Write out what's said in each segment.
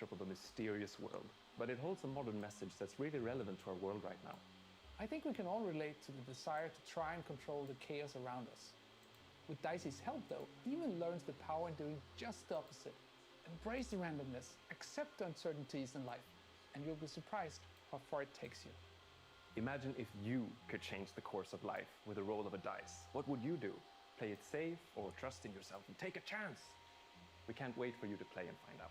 of a mysterious world, but it holds a modern message that's really relevant to our world right now. I think we can all relate to the desire to try and control the chaos around us. With Dicey's help, though, he even learns the power in doing just the opposite. Embrace the randomness, accept the uncertainties in life, and you'll be surprised how far it takes you. Imagine if you could change the course of life with the roll of a dice. What would you do? Play it safe or trust in yourself and take a chance? We can't wait for you to play and find out.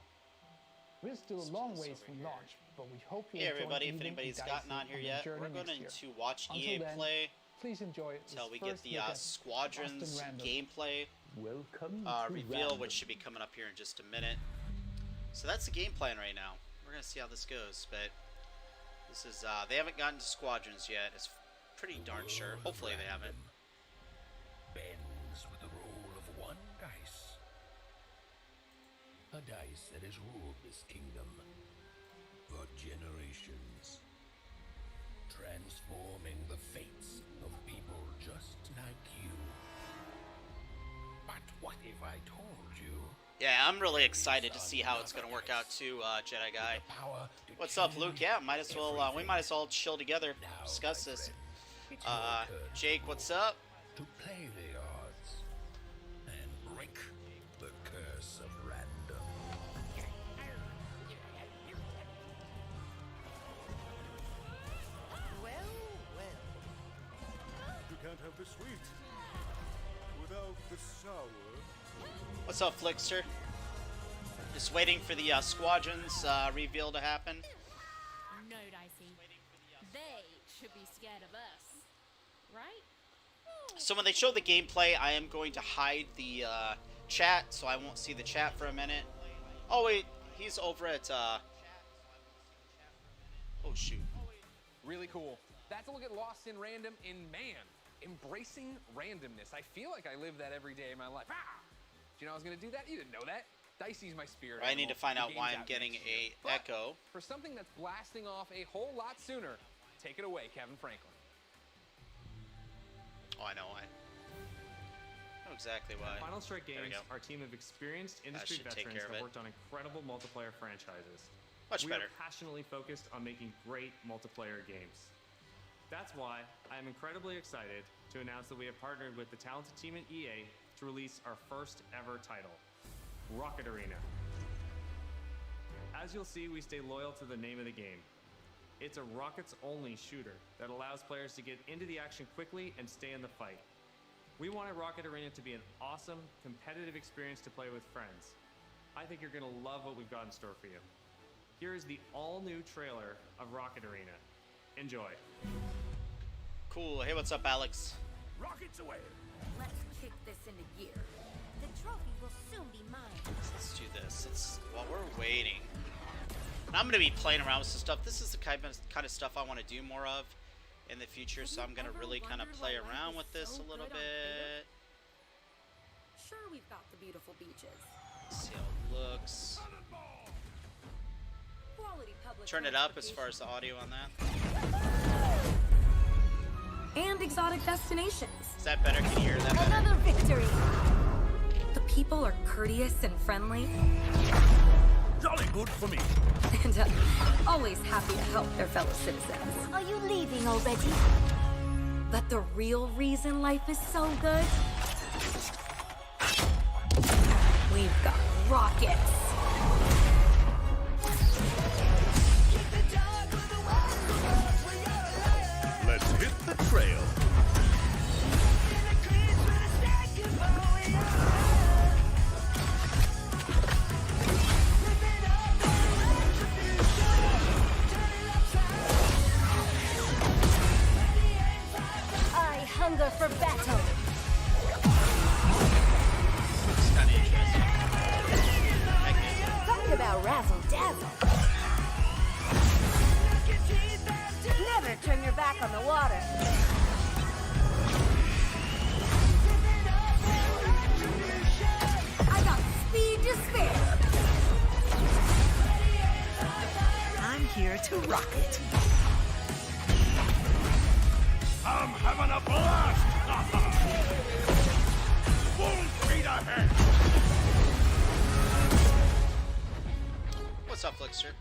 We're still a long ways from launch, but we hope you Hey enjoy everybody, if Eden anybody's and gotten Dicey on here the yet, journey we're going next year. to watch Until EA then, play please enjoy until we get first the look at Squadrons Austin Random. gameplay Welcome to reveal, Random. which should be coming up here in just a minute. So that's the game plan right now. We're going to see how this goes, but this is, they haven't gotten to Squadrons yet. It's pretty darn sure. Hopefully they haven't. Bends with the roll of one dice. A dice that has ruled this kingdom for generations, transforming the fates of people just like you. But what if I told you? Yeah, I'm really excited to see how it's going to work out too, Jedi Guy. What's up, Luke? Yeah, might as well. We might as well chill together, discuss this. Jake, what's up? To play the odds and break the curse of random. You can't have the sweet without the sour. What's up, Flickster? Just waiting for the Squadrons reveal to happen. No, Dicey. They should be scared of us. Right? So when they show the gameplay, I am going to hide the chat, so I won't see the chat for a minute. Oh wait, he's over at oh shoot. Really cool. That's a look at Lost in Random in man. Embracing randomness. I feel like I live that every day of my life. Ah! Do you know I was going to do that? You didn't know that. Dicey's my spirit I need animal. to find The out why game's I'm out getting next year. a But echo. for something that's blasting off a whole lot sooner, take it away, Kevin Franklin. Oh, I know why. I know exactly why. At Final Strike There we Games, go. our team of experienced industry should take veterans care of have it. worked on incredible multiplayer franchises. Much we better. are passionately focused on making great multiplayer games. That's why I am incredibly excited to announce that we have partnered with the talented team at EA to release our first ever title, Rocket Arena. As you'll see, we stay loyal to the name of the game. It's a rockets-only shooter that allows players to get into the action quickly and stay in the fight. We wanted Rocket Arena to be an awesome, competitive experience to play with friends. I think you're going to love what we've got in store for you. Here is the all-new trailer of Rocket Arena. Enjoy. Cool. Hey, what's up, Alex? Rockets away! Let's kick this into gear. The trophy will soon be mine. Let's do this. While we're waiting. And I'm going to be playing around with some stuff. This is the kind of stuff I want to do more of in the future, so I'm going to really kind of play around with this a little bit. Sure, we've got the beautiful beaches. See how it looks. Quality public Turn it up as far as the audio on that. and exotic destinations. Is that better? Can you hear that better? Another victory! The people are courteous and friendly. Jolly good for me. And always happy to help their fellow citizens. Are you leaving already? But the real reason life is so good? We've got rockets. Let's hit the trail. I hunger for battle. It's kind of interesting. Talk about razzle dazzle. Never turn your back on the water. I got speed to spare. I'm here to rock it. I'm having a blast! Full speed ahead! What's up, Flickster?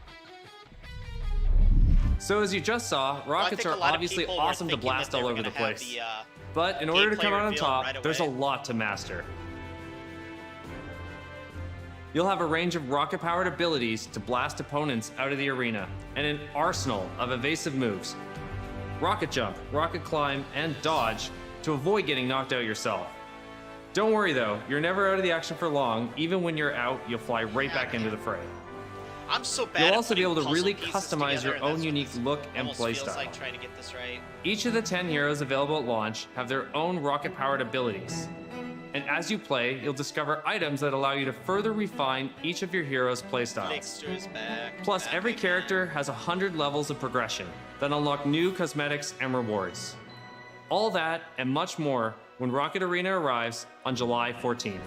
So as you just saw, rockets think are a lot of obviously people were awesome to thinking that blast they all were over the gonna have place. the, But in order to gameplay come out on reveal top, right there's a away. lot to master. You'll have a range of rocket-powered abilities to blast opponents out of the arena, and an arsenal of evasive moves. Rocket jump, rocket climb, and dodge to avoid getting knocked out yourself. Don't worry though, you're never out of the action for long. Even when you're out, you'll fly right back into the fray. I'm so bad. You'll at also be putting able to puzzle really pieces customize together, your and own that's what unique this look and almost feels playstyle. like trying to get this right. Each of the 10 heroes available at launch have their own rocket-powered abilities. And as you play, you'll discover items that allow you to further refine each of your heroes' playstyles. Flickster's back. Plus, every character has 100 levels of progression that unlock new cosmetics and rewards. All that and much more when Rocket Arena arrives on July 14th.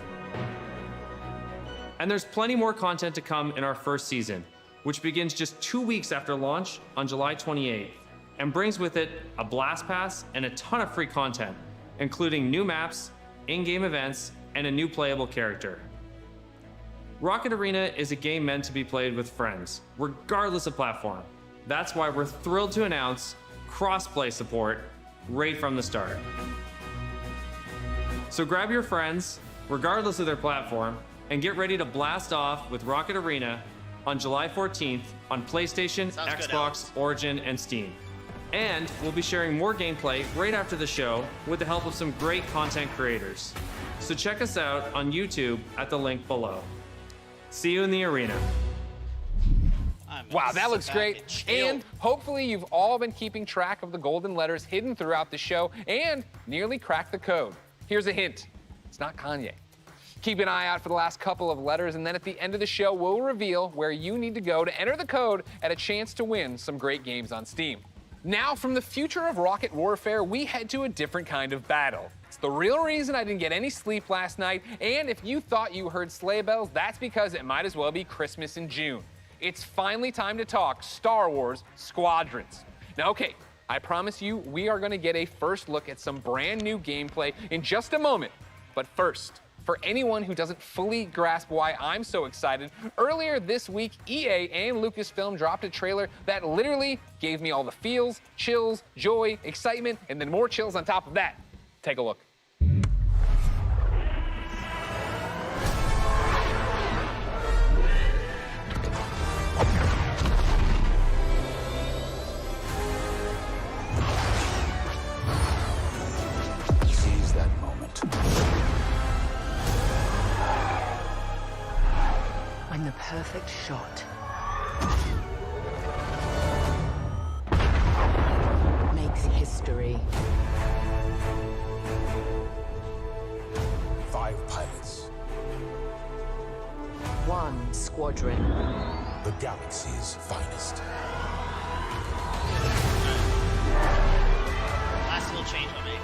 And there's plenty more content to come in our first season, which begins just 2 weeks after launch on July 28th, and brings with it a blast pass and a ton of free content, including new maps, in-game events, and a new playable character. Rocket Arena is a game meant to be played with friends, regardless of platform. That's why we're thrilled to announce cross-play support right from the start. So grab your friends, regardless of their platform, and get ready to blast off with Rocket Arena on July 14th on PlayStation, Sounds good, Xbox, Alex. Origin, and Steam. And we'll be sharing more gameplay right after the show with the help of some great content creators. So check us out on YouTube at the link below. See you in the arena. Wow, that sit looks back great. and chill. And hopefully you've all been keeping track of the golden letters hidden throughout the show and nearly cracked the code. Here's a hint. It's not Kanye. Keep an eye out for the last couple of letters, and then at the end of the show, we'll reveal where you need to go to enter the code and a chance to win some great games on Steam. Now, from the future of rocket warfare, we head to a different kind of battle. It's the real reason I didn't get any sleep last night, and if you thought you heard sleigh bells, that's because it might as well be Christmas in June. It's finally time to talk Star Wars Squadrons. Now, okay, I promise you we are going to get a first look at some brand new gameplay in just a moment. But first, for anyone who doesn't fully grasp why I'm so excited, earlier this week, EA and Lucasfilm dropped a trailer that literally gave me all the feels, chills, joy, excitement, and then more chills on top of that. Take a look. Seize that moment. When the perfect shot makes history. 5 pilots. 1 squadron. The galaxy's finest. Last little change on me.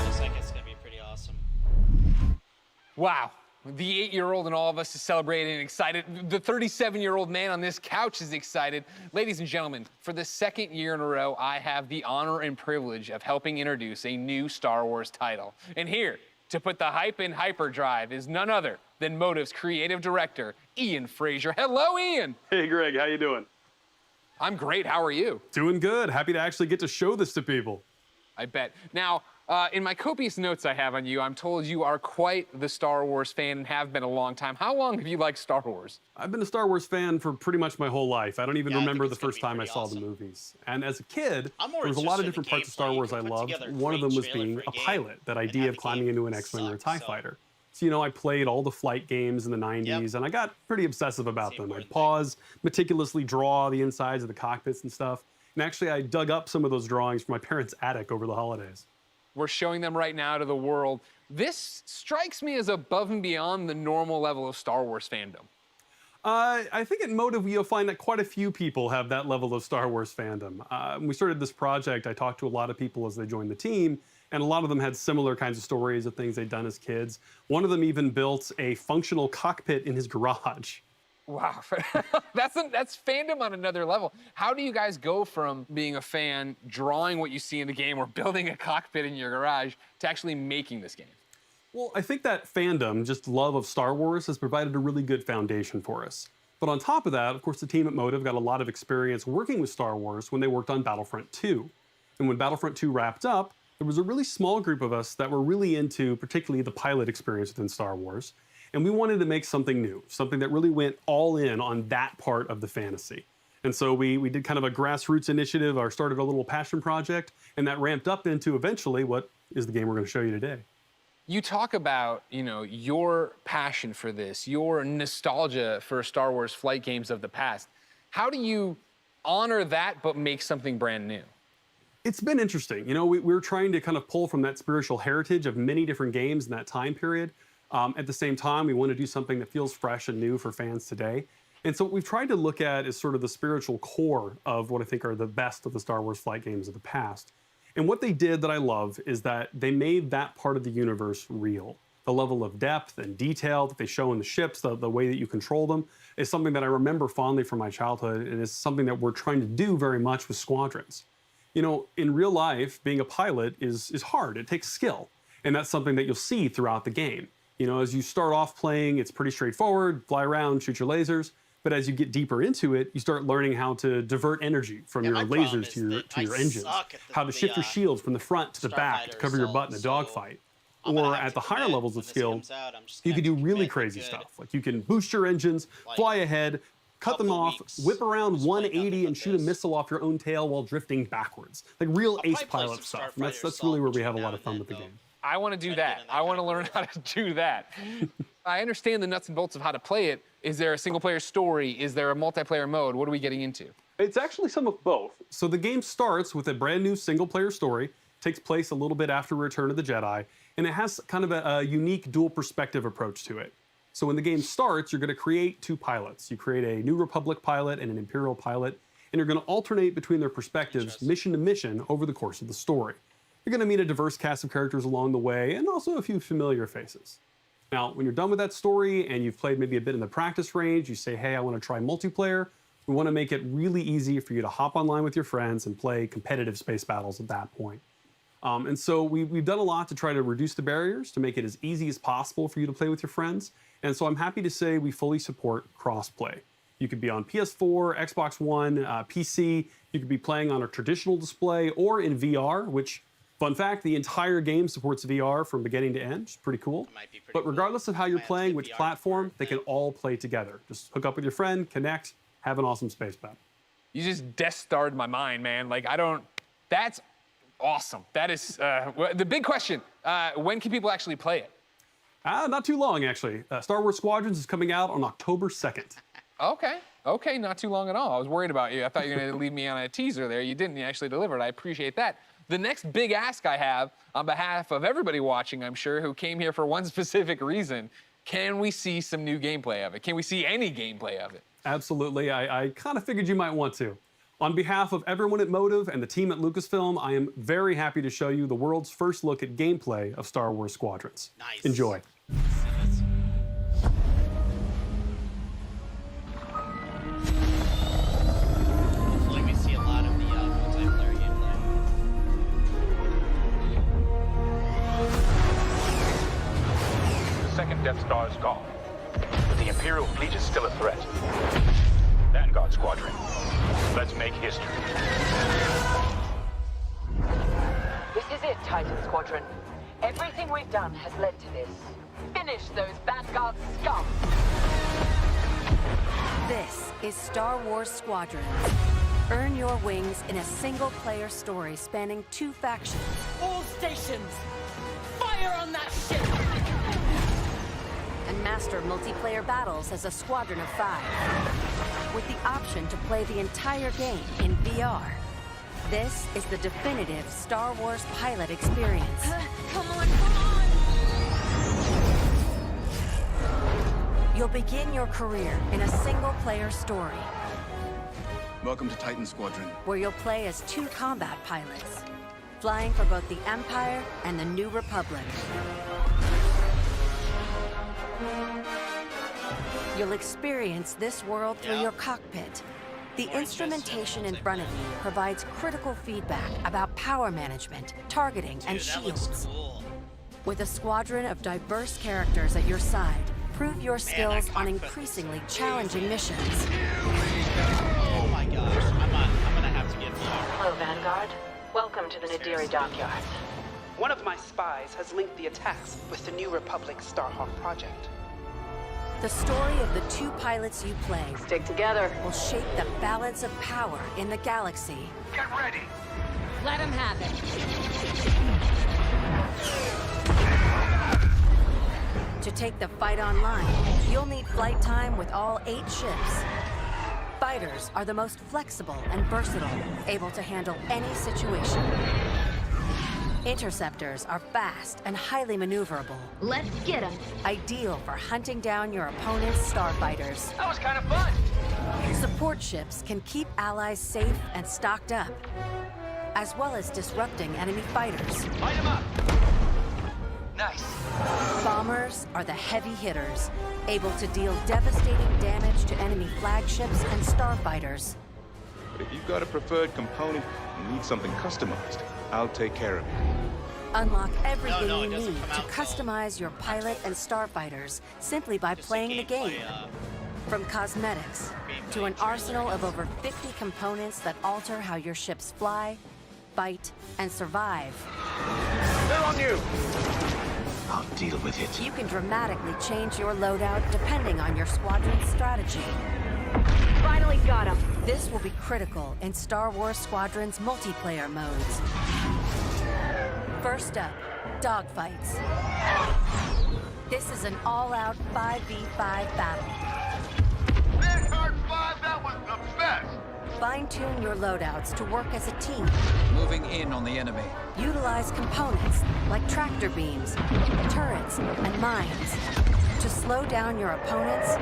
Looks like it's gonna be pretty awesome. Wow. The 8-year-old in all of us is celebrating and excited. The 37-year-old man on this couch is excited. Ladies and gentlemen, for the second year in a row, I have the honor and privilege of helping introduce a new Star Wars title. And here, to put the hype in hyperdrive, is none other than Motive's creative director, Ian Frazier. Hello, Ian. Hey, Greg, how you doing? I'm great. How are you? Doing good. Happy to actually get to show this to people. I bet. Now, in my copious notes I have on you, I'm told you are quite the Star Wars fan and have been a long time. How long have you liked Star Wars? I've been a Star Wars fan for pretty much my whole life. I don't even Yeah, I think remember the it's gonna first be time I pretty saw awesome. the movies. And as a kid, I'm more there was a lot of interested in different parts of Star gameplay. Wars You I could put loved. together a One of great them was trailer being for a a game, pilot, that and idea have of the climbing game into an X-Wing or a suck, TIE so- fighter. So, you know, I played all the flight games in the 90s, and I got pretty obsessive about the them. I'd important pause, meticulously draw the insides of the cockpits and stuff. And actually, I dug up some of those drawings from my parents' attic over the holidays. We're showing them right now to the world. This strikes me as above and beyond the normal level of Star Wars fandom. I think at Motive, you'll find that quite a few people have that level of Star Wars fandom. When we started this project, I talked to a lot of people as they joined the team, And a lot of them had similar kinds of stories of things they'd done as kids. One of them even built a functional cockpit in his garage. Wow, that's fandom on another level. How do you guys go from being a fan, drawing what you see in the game, or building a cockpit in your garage, to actually making this game? Well, I think that fandom, just love of Star Wars, has provided a really good foundation for us. But on top of that, of course, the team at Motive got a lot of experience working with Star Wars when they worked on Battlefront 2. And when Battlefront 2 wrapped up, there was a really small group of us that were really into particularly the pilot experience within Star Wars. And we wanted to make something new, something that really went all in on that part of the fantasy. And so we did kind of a grassroots initiative, or started a little passion project, and that ramped up into eventually what is the game we're going to show you today. You talk about, your passion for this, your nostalgia for Star Wars flight games of the past. How do you honor that but make something brand new? It's been interesting. We're trying to kind of pull from that spiritual heritage of many different games in that time period. At the same time, we want to do something that feels fresh and new for fans today. And so what we've tried to look at is sort of the spiritual core of what I think are the best of the Star Wars flight games of the past. And what they did that I love is that they made that part of the universe real. The level of depth and detail that they show in the ships, the way that you control them, is something that I remember fondly from my childhood, and is something that we're trying to do very much with Squadrons. In real life, being a pilot is hard. It takes skill. And that's something that you'll see throughout the game. As you start off playing, it's pretty straightforward, fly around, shoot your lasers. But as you get deeper into it, you start learning how to divert energy from your lasers to your engines, how to shift your shields from the front to the back to cover your butt in a dogfight. Or at the higher levels of skill, you can do really crazy stuff. Like you can boost your engines, fly ahead, cut them off, whip around 180 and shoot a missile off your own tail while drifting backwards. Like real ace pilot stuff. And that's really where we have a lot of fun with the game. I want to do that. I want to learn how to do that. I understand the nuts and bolts of how to play it. Is there a single-player story? Is there a multiplayer mode? What are we getting into? It's actually some of both. So the game starts with a brand new single-player story, takes place a little bit after Return of the Jedi, and it has kind of a unique dual perspective approach to it. So when the game starts, you're going to create two pilots. You create a New Republic pilot and an Imperial pilot, and you're going to alternate between their perspectives mission to mission over the course of the story. You're going to meet a diverse cast of characters along the way, and also a few familiar faces. Now, when you're done with that story and you've played maybe a bit in the practice range, you say, hey, I want to try multiplayer. We want to make it really easy for you to hop online with your friends and play competitive space battles at that point. And so we've done a lot to try to reduce the barriers, to make it as easy as possible for you to play with your friends. And so I'm happy to say we fully support cross-play. You could be on PS4, Xbox One, PC. You could be playing on a traditional display or in VR, which, fun fact, the entire game supports VR from beginning to end. It's pretty cool. But regardless of how you're playing, which platform, they can all play together. Just hook up with your friend, connect, have an awesome space battle. You just Death Starred my mind, man. That's awesome. That is, the big question, when can people actually play it? Not too long, actually. Star Wars Squadrons is coming out on October 2nd. Okay, not too long at all. I was worried about you. I thought you were gonna leave me on a teaser there. You didn't, you actually delivered. I appreciate that. The next big ask I have on behalf of everybody watching, I'm sure, who came here for one specific reason, can we see some new gameplay of it? Can we see any gameplay of it? Absolutely, I kind of figured you might want to. On behalf of everyone at Motive and the team at Lucasfilm, I am very happy to show you the world's first look at gameplay of Star Wars Squadrons. Nice. Enjoy. Hopefully we see a lot of the multiplayer gameplay. The second Death Star is gone, but the Imperial fleet is still a threat. Vanguard Squadron, let's make history. This is it, Titan Squadron. Everything we've done has led to this. Finish those Vanguard scum! This is Star Wars Squadrons. Earn your wings in a single-player story spanning 2 factions. All stations! Fire on that ship! And master multiplayer battles as a squadron of 5. With the option to play the entire game in VR. This is the definitive Star Wars pilot experience. Come on, come on! You'll begin your career in a single-player story. Welcome to Titan Squadron. Where you'll play as 2 combat pilots, flying for both the Empire and the New Republic. You'll experience this world through your cockpit. The instrumentation in front of you provides critical feedback about power management, targeting, and shields. Cool. With a squadron of diverse characters at your side, prove your skills on increasingly challenging missions. Oh my gosh, I'm gonna have to get VR. Hello, Vanguard. Welcome to the Nadiri dockyard. One of my spies has linked the attacks with the New Republic Starhawk project. The story of the two pilots you play Stick together. will shape the balance of power in the galaxy. Get ready! Let him have it. To take the fight online, you'll need flight time with all 8 ships. Fighters are the most flexible and versatile, able to handle any situation. Interceptors are fast and highly maneuverable. Let's get them. Ideal for hunting down your opponent's starfighters. That was kind of fun! Support ships can keep allies safe and stocked up, as well as disrupting enemy fighters. Light them up! Nice. Bombers are the heavy hitters, able to deal devastating damage to enemy flagships and starfighters. But if you've got a preferred component and need something customized, I'll take care of it. Unlock everything you need to customize your pilot and starfighters simply by playing the game. From cosmetics to an arsenal of over 50 components that alter how your ships fly, fight, and survive. They're on you! I'll deal with it. You can dramatically change your loadout depending on your squadron's strategy. Finally got him. This will be critical in Star Wars Squadrons multiplayer modes. First up, dogfights. This is an all-out 5v5 battle. Vanguard 5, that was the best! Fine-tune your loadouts to work as a team. Moving in on the enemy. Utilize components like tractor beams, turrets, and mines to slow down your opponents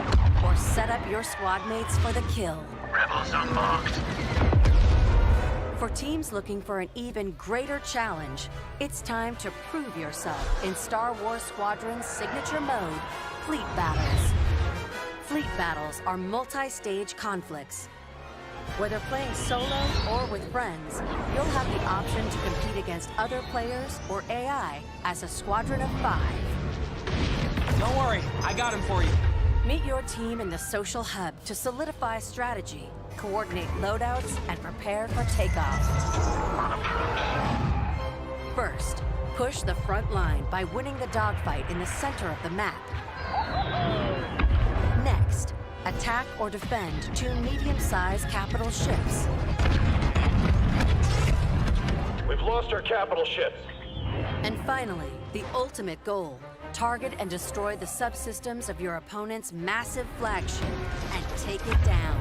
or set up your squad mates for the kill. Rebels unmarked. For teams looking for an even greater challenge, it's time to prove yourself in Star Wars Squadron's signature mode, Fleet Battles. Fleet Battles are multi-stage conflicts. Whether playing solo or with friends, you'll have the option to compete against other players or AI as a squadron of 5. Don't worry, I got him for you. Meet your team in the social hub to solidify strategy, coordinate loadouts, and prepare for takeoff. First, push the front line by winning the dogfight in the center of the map. Next, attack or defend 2 medium-sized capital ships. We've lost our capital ships. And finally, the ultimate goal. Target and destroy the subsystems of your opponent's massive flagship and take it down.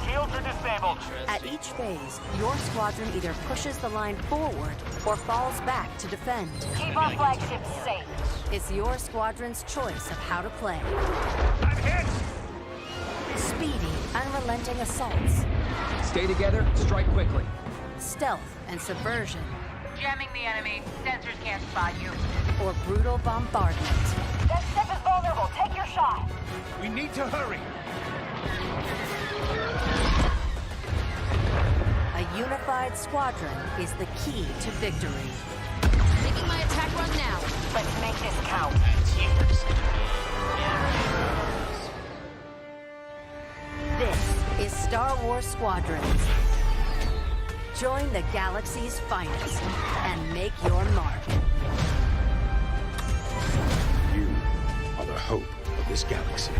Shields are disabled. At each phase, your squadron either pushes the line forward or falls back to defend. Keep our flagship safe. It's your squadron's choice of how to play. I'm hit! Speedy, unrelenting assaults. Stay together, strike quickly. Stealth and subversion. Jamming the enemy. Sensors can't spot you. Or brutal bombardment. That ship is vulnerable. Take your shot. We need to hurry. A unified squadron is the key to victory. Making my attack run now. Let's make this count. This is Star Wars Squadrons. Join the galaxy's finest and make your mark. You are the hope of this galaxy.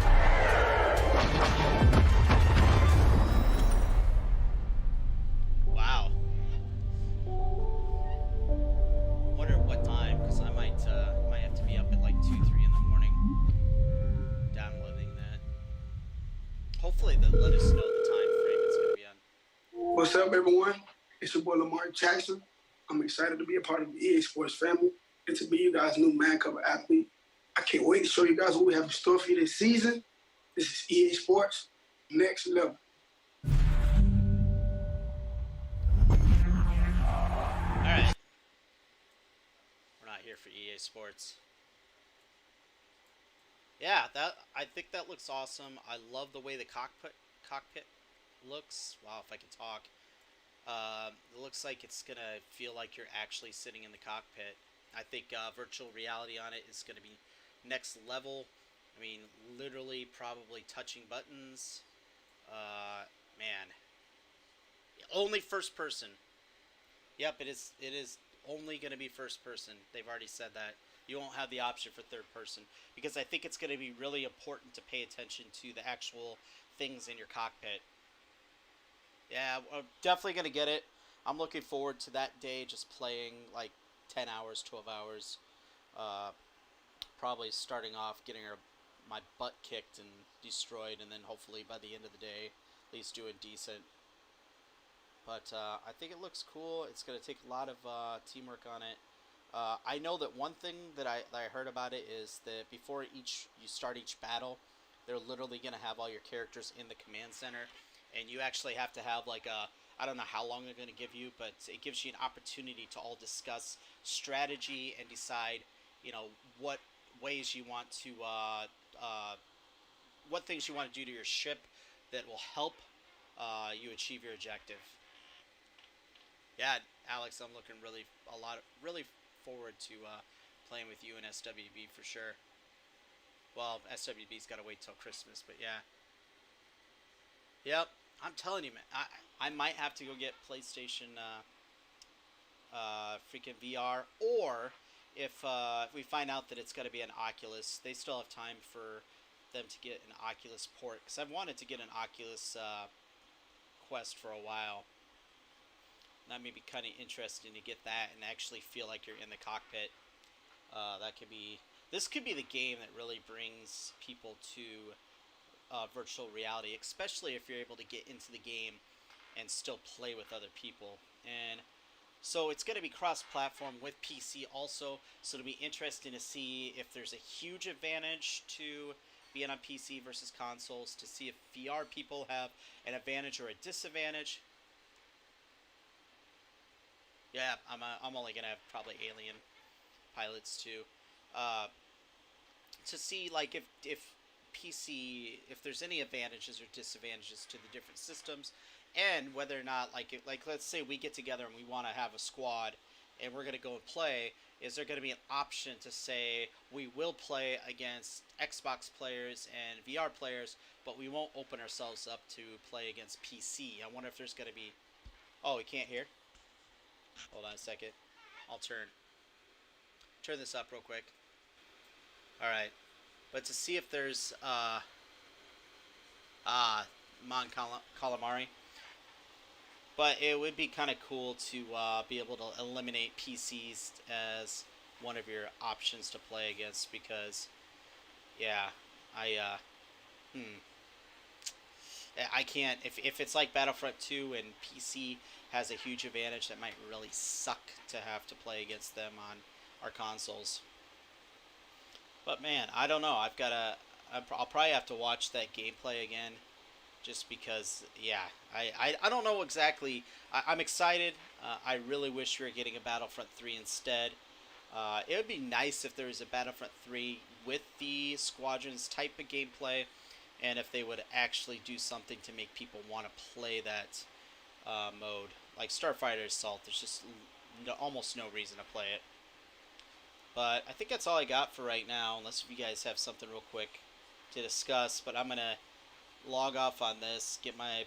Wow. Wonder what time, because I might have to be up at like 2, 3 in the morning downloading that. Hopefully they'll let us know the time frame it's gonna be on. What's up, everyone? It's your boy Lamar Jackson. I'm excited to be a part of the EA Sports family and to be you guys' new man cover athlete. I can't wait to show you guys what we have in store for you this season. This is EA Sports, next level. Alright. here for EA Sports. Yeah, I think that looks awesome. I love the way the cockpit looks. Wow, if I can talk. It looks like it's gonna feel like you're actually sitting in the cockpit. I think virtual reality on it is gonna be next level. I mean, literally, probably touching buttons. Man, only first person. Yep, it is. It is only gonna be first person. They've already said that. You won't have the option for third person because I think it's going to be really important to pay attention to the actual things in your cockpit. Yeah, I'm definitely going to get it. I'm looking forward to that day, just playing like 10 hours, 12 hours. Probably starting off getting my butt kicked and destroyed, and then hopefully by the end of the day, at least doing decent. But I think it looks cool. It's going to take a lot of teamwork on it. I know that one thing that I heard about it is that before you start each battle, they're literally going to have all your characters in the command center, and you actually have to have like I don't know how long they're going to give you, but it gives you an opportunity to all discuss strategy and decide, you know, what ways you want to, what things you want to do to your ship that will help you achieve your objective. Yeah, Alex, I'm looking really forward to playing with you in SWB for sure. Well, SWB's got to wait till Christmas, but yeah. Yep, I'm telling you, man. I might have to go get PlayStation freaking VR, or if we find out that it's got to be an Oculus, they still have time for them to get an Oculus port, because I've wanted to get an Oculus Quest for a while. That may be kind of interesting to get that and actually feel like you're in the cockpit. This could be the game that really brings people to virtual reality, especially if you're able to get into the game and still play with other people. And so it's going to be cross-platform with PC also, so it'll be interesting to see if there's a huge advantage to being on PC versus consoles, to see if VR people have an advantage or a disadvantage. Yeah, I'm only gonna have probably alien pilots too, to see like if PC, if there's any advantages or disadvantages to the different systems, and whether or not like let's say we get together and we want to have a squad and we're gonna go and play, is there gonna be an option to say we will play against Xbox players and VR players, but we won't open ourselves up to play against PC? I wonder if there's gonna be. Oh, we can't hear. Hold on a second. I'll turn this up real quick. Alright. But to see if there's Mon Calamari. But it would be kind of cool to be able to eliminate PCs as one of your options to play against, because yeah, I can't, if it's like Battlefront 2 and PC has a huge advantage, that might really suck to have to play against them on our consoles. But man, I don't know. I'll probably have to watch that gameplay again, just because, yeah, I don't know exactly. I'm excited. I really wish we were getting a Battlefront 3 instead. It would be nice if there was a Battlefront 3 with the Squadrons type of gameplay, and if they would actually do something to make people want to play that mode. Like Starfighter Assault, there's just almost no reason to play it. But I think that's all I got for right now, unless if you guys have something real quick to discuss. But I'm going to log off on this, get my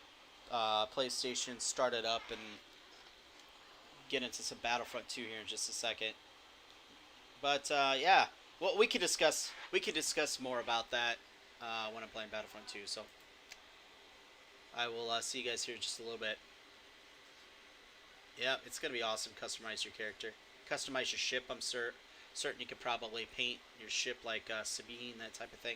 PlayStation started up, and get into some Battlefront 2 here in just a second. But yeah, well, we could discuss more about that when I'm playing Battlefront 2. So I will see you guys here in just a little bit. Yeah, it's going to be awesome. Customize your character. Customize your ship. I'm certain you could probably paint your ship like Sabine, that type of thing.